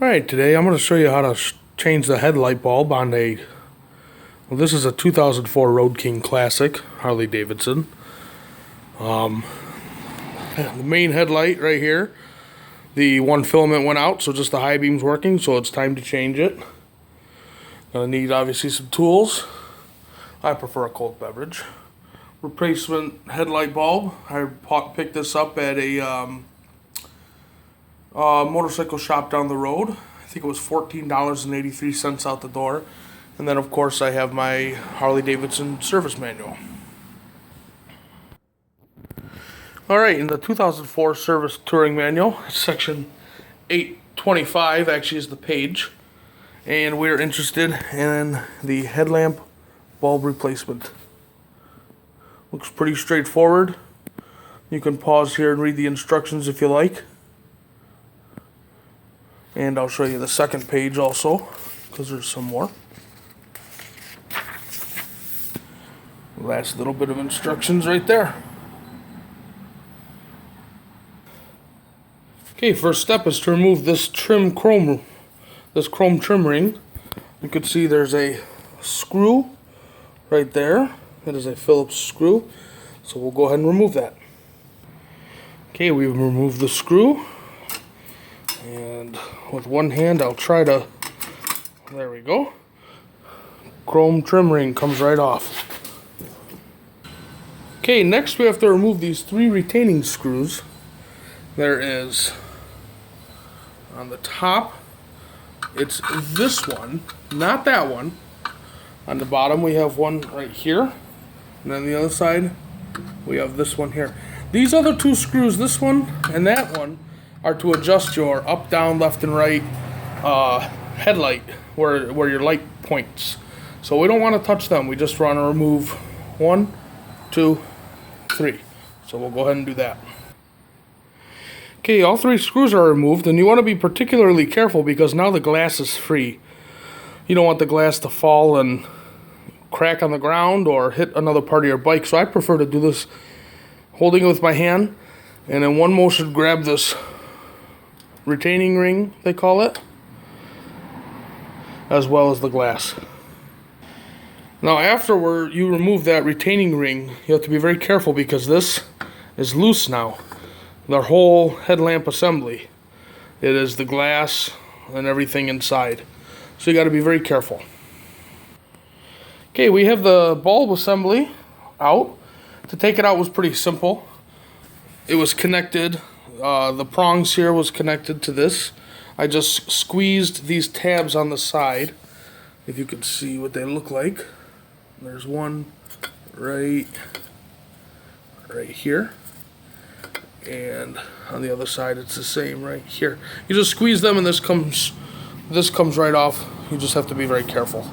Alright, today I'm going to show you how to change the headlight bulb on this is a 2004 Road King Classic, Harley Davidson. The main headlight right here, the one filament went out, so just the high beam's working, so it's time to change it. Gonna need obviously some tools. I prefer a cold beverage. Replacement headlight bulb. I picked this up at a motorcycle shop down the road. I think it was $14.83 out the door. And then of course I have my Harley Davidson service manual. Alright, in the 2004 service touring manual, section 825 actually is the page. And we're interested in the headlamp bulb replacement. Looks pretty straightforward. You can pause here and read the instructions if you like. And I'll show you the second page also, because there's some more. Last little bit of instructions right there. Okay, first step is to remove this chrome trim ring. You can see there's a screw right there. That is a Phillips screw. So we'll go ahead and remove that. Okay, we've removed the screw. And with one hand, I'll try to, there we go. Chrome trim ring comes right off. Okay, next we have to remove these three retaining screws. There is, on the top, it's this one, not that one. On the bottom we have one right here. And then the other side, we have this one here. These other two screws, this one and that one, are to adjust your up, down, left, and right headlight where your light points. So we don't want to touch them. We just want to remove 1, 2, 3. So we'll go ahead and do that. Okay, all three screws are removed, and you want to be particularly careful because now the glass is free. You don't want the glass to fall and crack on the ground or hit another part of your bike. So I prefer to do this holding it with my hand, and in one motion grab this retaining ring, they call it, as well as the glass. Now after you remove that retaining ring, you have to be very careful because this is loose now. The whole headlamp assembly. It is the glass and everything inside. So you got to be very careful. Okay, we have the bulb assembly out. To take it out was pretty simple. It was connected. The prongs here was connected to this. I just squeezed these tabs on the side. If you can see what they look like. There's one right here. And on the other side it's the same right here. You just squeeze them and this comes right off. You just have to be very careful.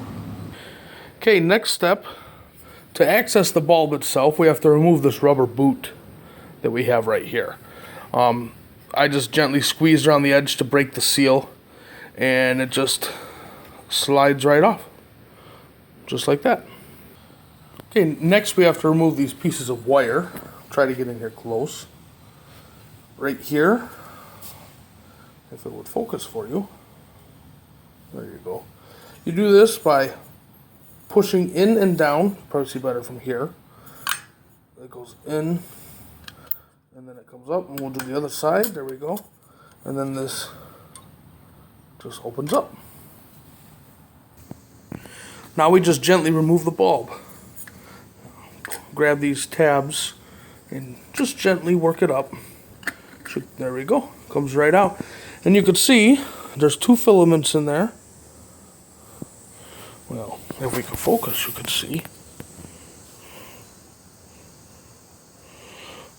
Okay, next step. To access the bulb itself, we have to remove this rubber boot that we have right here. I just gently squeezed around the edge to break the seal, and it just slides right off. Just like that. Okay, next we have to remove these pieces of wire. Try to get in here close. Right here, if it would focus for you. There you go. You do this by pushing in and down. Probably see better from here. It goes in, and then it comes up, and we'll do the other side. There we go. And then this just opens up. Now we just gently remove the bulb. Grab these tabs and just gently work it up. There we go. Comes right out. And you can see there's two filaments in there. Well, if we can focus, you could see.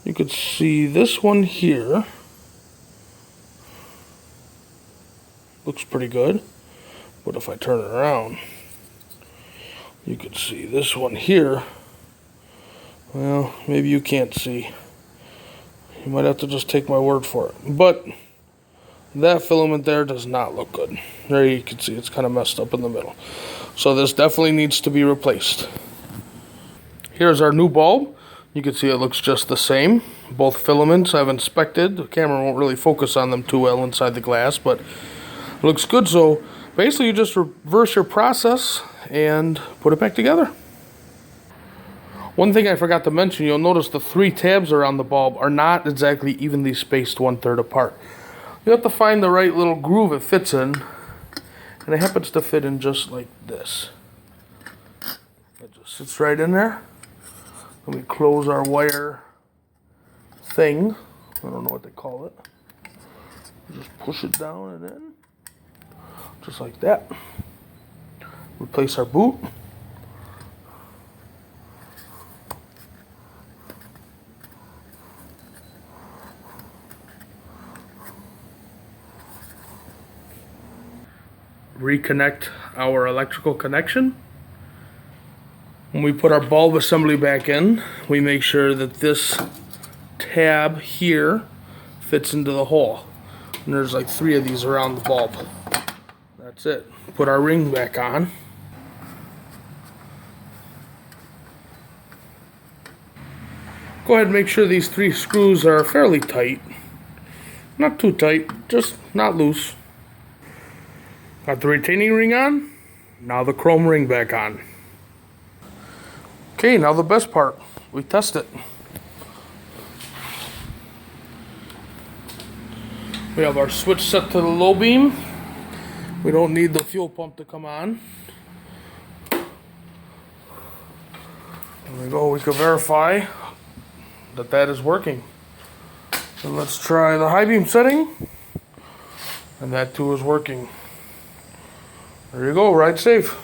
You could see this one here. Looks pretty good. But if I turn it around, you could see this one here. Well, maybe you can't see. You might have to just take my word for it. But that filament there does not look good. There you can see it's kind of messed up in the middle. So this definitely needs to be replaced. Here's our new bulb. You can see it looks just the same. Both filaments I've inspected. The camera won't really focus on them too well inside the glass, but Looks good. So basically you just reverse your process and put it back together. One thing I forgot to mention, you'll notice the 3 tabs around the bulb are not exactly evenly spaced 1/3 apart. You have to find the right little groove it fits in, and it happens to fit in just like this. It just sits right in there. Let me close our wire thing. I don't know what they call it. Just push it down and in, just like that. Replace our boot. Reconnect our electrical connection. When we put our bulb assembly back in, we make sure that this tab here fits into the hole. And there's like 3 of these around the bulb. That's it. Put our ring back on. Go ahead and make sure these 3 screws are fairly tight. Not too tight, just not loose. Got the retaining ring on, now the chrome ring back on. Okay, now the best part, we test it. We have our switch set to the low beam. We don't need the fuel pump to come on. There we go, we can verify that that is working. And let's try the high beam setting, and that too is working. There you go, ride safe.